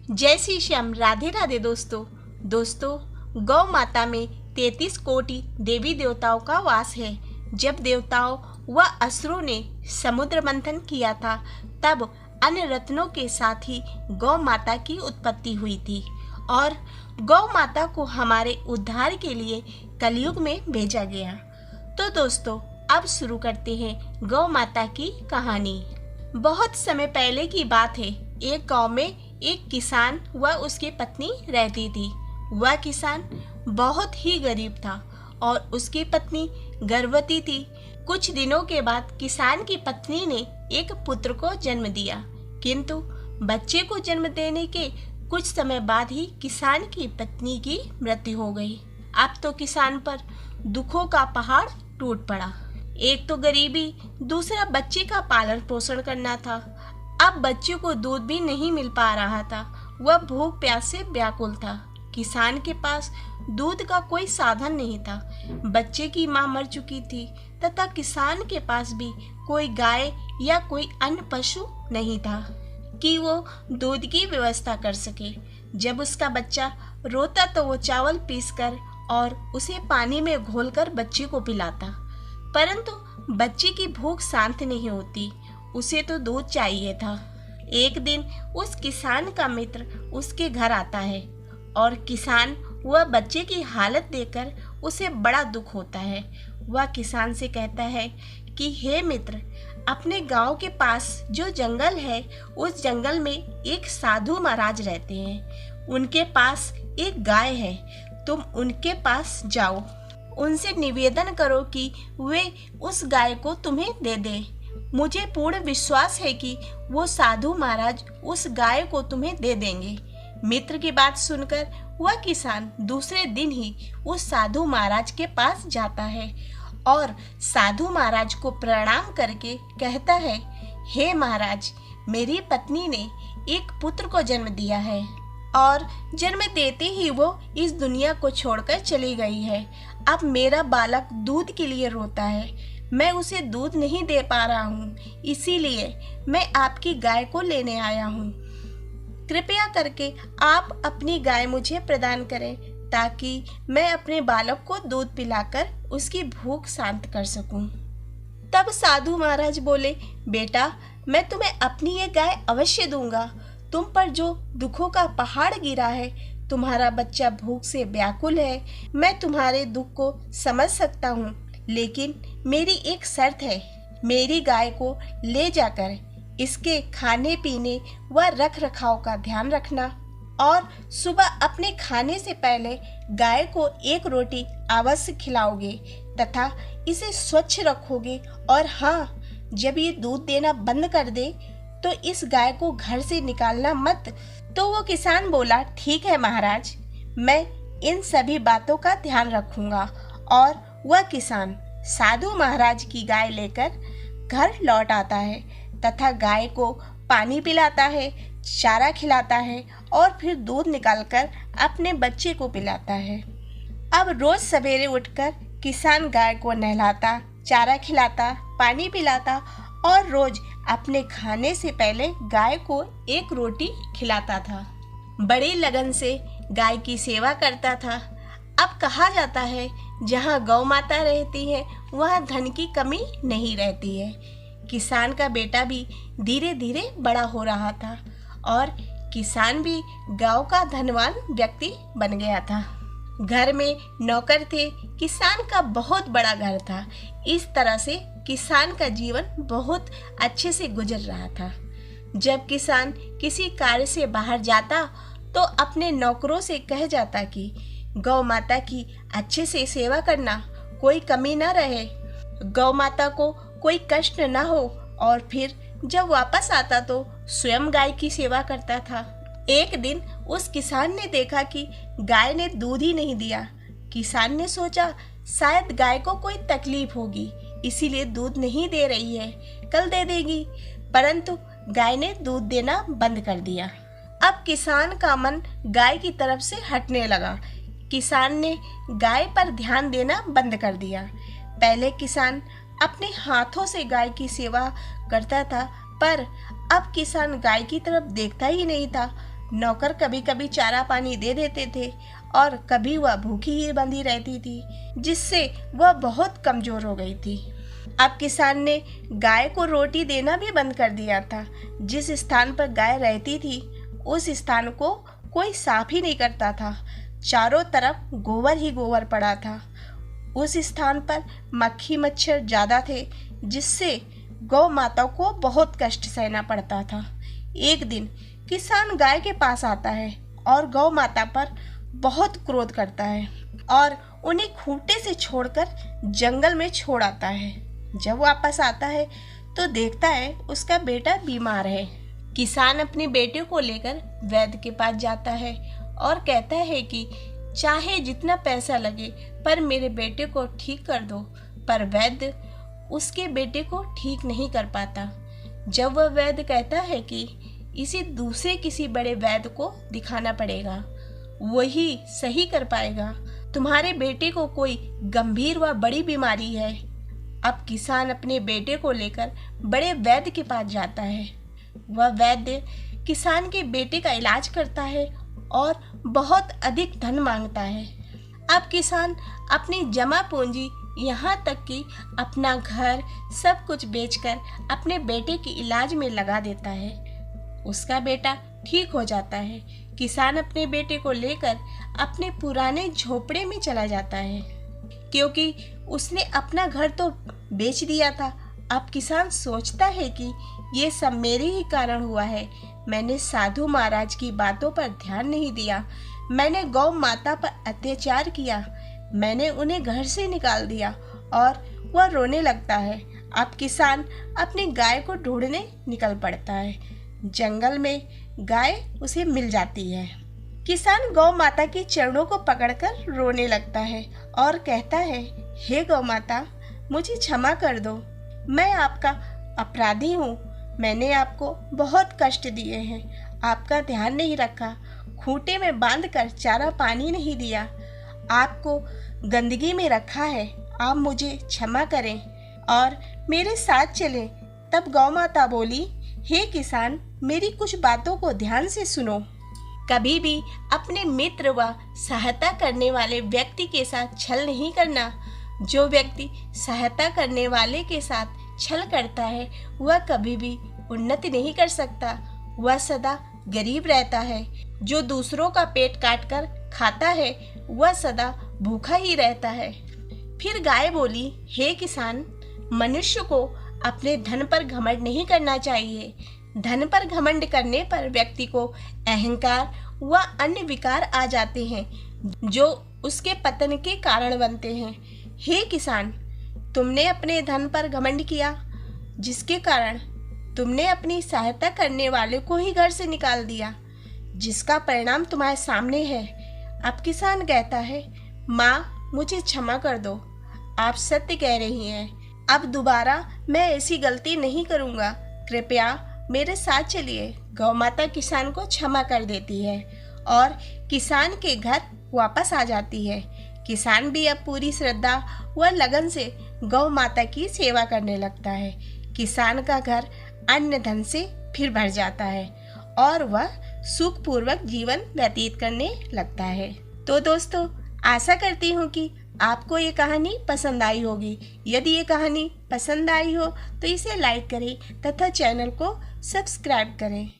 जय श्री श्याम। राधे राधे दोस्तों गौ माता में 33 कोटि देवी देवताओं का वास है। जब देवताओं व असुरों ने समुद्र मंथन किया था तब अन्य रत्नों के साथ ही गौ माता की उत्पत्ति हुई थी और गौ माता को हमारे उद्धार के लिए कलयुग में भेजा गया। तो दोस्तों अब शुरू करते हैं गौ माता की कहानी। बहुत समय पहले की बात है। एक गांव में एक किसान व उसकी पत्नी रहती थी। वह किसान बहुत ही गरीब था और उसकी पत्नी गर्भवती थी। कुछ दिनों के बाद किसान की पत्नी ने एक पुत्र को जन्म दिया, किंतु बच्चे को जन्म देने के कुछ समय बाद ही किसान की पत्नी की मृत्यु हो गई। अब तो किसान पर दुखों का पहाड़ टूट पड़ा। एक तो गरीबी, दूसरा बच्चे का पालन पोषण करना था। अब बच्चे को दूध भी नहीं मिल पा रहा था। वह भूख प्यास से व्याकुल था। किसान के पास दूध का कोई साधन नहीं था। बच्चे की मां मर चुकी थी तथा किसान के पास भी कोई गाय या कोई अन्य पशु नहीं था कि वो दूध की व्यवस्था कर सके। जब उसका बच्चा रोता तो वो चावल पीसकर और उसे पानी में घोलकर बच्चे को पिलाता, परंतु बच्चे की भूख शांत नहीं होती। उसे तो दूध चाहिए था। एक दिन उस किसान का मित्र उसके घर आता है और किसान वह बच्चे की हालत देखकर उसे बड़ा दुख होता है। वह किसान से कहता है कि हे मित्र, अपने गांव के पास जो जंगल है उस जंगल में एक साधु महाराज रहते हैं। उनके पास एक गाय है, तुम उनके पास जाओ, उनसे निवेदन करो कि वे उस गाय को तुम्हें दे दे। मुझे पूर्ण विश्वास है कि वो साधु महाराज उस गाय को तुम्हें दे देंगे। मित्र की बात सुनकर वह किसान दूसरे दिन ही उस साधु महाराज के पास जाता है और साधु महाराज को प्रणाम करके कहता है, हे महाराज, मेरी पत्नी ने एक पुत्र को जन्म दिया है और जन्म देते ही वो इस दुनिया को छोड़कर चली गई है। अब मेरा बालक दूध के लिए रोता है। मैं उसे दूध नहीं दे पा रहा हूँ, इसीलिए मैं आपकी गाय को लेने आया हूँ। कृपया करके आप अपनी गाय मुझे प्रदान करें ताकि मैं अपने बालक को दूध पिलाकर उसकी भूख शांत कर सकूं। तब साधु महाराज बोले, बेटा, मैं तुम्हें अपनी ये गाय अवश्य दूंगा। तुम पर जो दुखों का पहाड़ गिरा है, तुम्हारा बच्चा भूख से व्याकुल है, मैं तुम्हारे दुख को समझ सकता हूँ, लेकिन मेरी एक शर्त है। मेरी गाय को ले जाकर इसके खाने पीने व रख रखाव का ध्यान रखना और सुबह अपने खाने से पहले गाय को एक रोटी अवश्य खिलाओगे तथा इसे स्वच्छ रखोगे। और हाँ, जब ये दूध देना बंद कर दे तो इस गाय को घर से निकालना मत। तो वो किसान बोला, ठीक है महाराज, मैं इन सभी बातों का ध्यान रखूंगा। और वह किसान साधु महाराज की गाय लेकर घर लौट आता है तथा गाय को पानी पिलाता है, चारा खिलाता है और फिर दूध निकालकर अपने बच्चे को पिलाता है। अब रोज सवेरे उठकर किसान गाय को नहलाता, चारा खिलाता, पानी पिलाता और रोज अपने खाने से पहले गाय को एक रोटी खिलाता था। बड़ी लगन से गाय की सेवा करता था। अब कहा जाता है, जहाँ गौ माता रहती है वहाँ धन की कमी नहीं रहती है। किसान का बेटा भी धीरे धीरे बड़ा हो रहा था और किसान भी गांव का धनवान व्यक्ति बन गया था। घर में नौकर थे। किसान का बहुत बड़ा घर था। इस तरह से किसान का जीवन बहुत अच्छे से गुजर रहा था। जब किसान किसी कार्य से बाहर जाता तो अपने नौकरों से कह जाता कि गौ माता की अच्छे से सेवा करना, कोई कमी न रहे, गौ माता को कोई कष्ट न हो। और फिर जब वापस आता तो स्वयं गाय की सेवा करता था। एक दिन उस किसान ने देखा कि गाय ने दूध ही नहीं दिया। किसान ने सोचा, शायद गाय को कोई तकलीफ होगी, इसीलिए दूध नहीं दे रही है, कल दे देगी। परंतु गाय ने दूध देना बंद कर दिया। अब किसान का मन गाय की तरफ से हटने लगा। किसान ने गाय पर ध्यान देना बंद कर दिया। पहले किसान अपने हाथों से गाय की सेवा करता था, पर अब किसान गाय की तरफ देखता ही नहीं था। नौकर कभी कभी चारा पानी दे देते थे और कभी वह भूखी ही बंधी रहती थी, जिससे वह बहुत कमज़ोर हो गई थी। अब किसान ने गाय को रोटी देना भी बंद कर दिया था। जिस स्थान पर गाय रहती थी उस स्थान को कोई साफ ही नहीं करता था। चारों तरफ गोबर ही गोबर पड़ा था। उस स्थान पर मक्खी मच्छर ज़्यादा थे, जिससे गौ माता को बहुत कष्ट सहना पड़ता था। एक दिन किसान गाय के पास आता है और गौ माता पर बहुत क्रोध करता है और उन्हें खूंटे से छोड़कर जंगल में छोड़ आता है। जब वापस आता है तो देखता है उसका बेटा बीमार है। किसान अपने बेटे को लेकर वैद्य के पास जाता है और कहता है कि चाहे जितना पैसा लगे पर मेरे बेटे को ठीक कर दो। पर वैद्य उसके बेटे को ठीक नहीं कर पाता। जब वह वैद्य कहता है कि इसे दूसरे किसी बड़े वैद्य को दिखाना पड़ेगा, वही सही कर पाएगा, तुम्हारे बेटे को कोई गंभीर व बड़ी बीमारी है। अब किसान अपने बेटे को लेकर बड़े वैद्य के पास जाता है। वह वैद्य किसान के बेटे का इलाज करता है और बहुत अधिक धन मांगता है। अब किसान अपनी जमा पूंजी यहाँ तक कि अपना घर सब कुछ बेचकर अपने बेटे के इलाज में लगा देता है। उसका बेटा ठीक हो जाता है। किसान अपने बेटे को लेकर अपने पुराने झोपड़े में चला जाता है, क्योंकि उसने अपना घर तो बेच दिया था। अब किसान सोचता है कि ये सब मेरे ही कारण हुआ है। मैंने साधु महाराज की बातों पर ध्यान नहीं दिया, मैंने गौ माता पर अत्याचार किया, मैंने उन्हें घर से निकाल दिया। और वह रोने लगता है। अब किसान अपनी गाय को ढूंढने निकल पड़ता है। जंगल में गाय उसे मिल जाती है। किसान गौ माता के चरणों को पकड़कर रोने लगता है और कहता है, हे गौ माता, मुझे क्षमा कर दो, मैं आपका अपराधी हूँ। मैंने आपको बहुत कष्ट दिए हैं, आपका ध्यान नहीं रखा, खूंटे में बांधकर चारा पानी नहीं दिया, आपको गंदगी में रखा है। आप मुझे क्षमा करें और मेरे साथ चलें। तब गौ माता बोली, हे किसान, मेरी कुछ बातों को ध्यान से सुनो। कभी भी अपने मित्र व सहायता करने वाले व्यक्ति के साथ छल नहीं करना। जो व्यक्ति सहायता करने वाले के साथ छल करता है वह कभी भी उन्नति नहीं कर सकता, वह सदा गरीब रहता है। जो दूसरों का पेट काट कर खाता है वह सदा भूखा ही रहता है। फिर गाय बोली, हे किसान, मनुष्य को अपने धन पर घमंड नहीं करना चाहिए। धन पर घमंड करने पर व्यक्ति को अहंकार व अन्य विकार आ जाते हैं, जो उसके पतन के कारण बनते हैं। हे किसान, तुमने अपने धन पर घमंड किया, जिसके कारण तुमने अपनी सहायता करने वाले को ही घर से निकाल दिया, जिसका परिणाम तुम्हारे सामने है। अब किसान कहता है, माँ, मुझे क्षमा कर दो, आप सत्य कह रही हैं। अब दोबारा मैं ऐसी गलती नहीं करूँगा, कृपया मेरे साथ चलिए। गौ माता किसान को क्षमा कर देती है और किसान के घर वापस आ जाती है। किसान भी अब पूरी श्रद्धा व लगन से गौ माता की सेवा करने लगता है। किसान का घर अन्न धन से फिर भर जाता है और वह सुखपूर्वक जीवन व्यतीत करने लगता है। तो दोस्तों, आशा करती हूँ कि आपको ये कहानी पसंद आई होगी। यदि ये कहानी पसंद आई हो तो इसे लाइक करें तथा चैनल को सब्सक्राइब करें।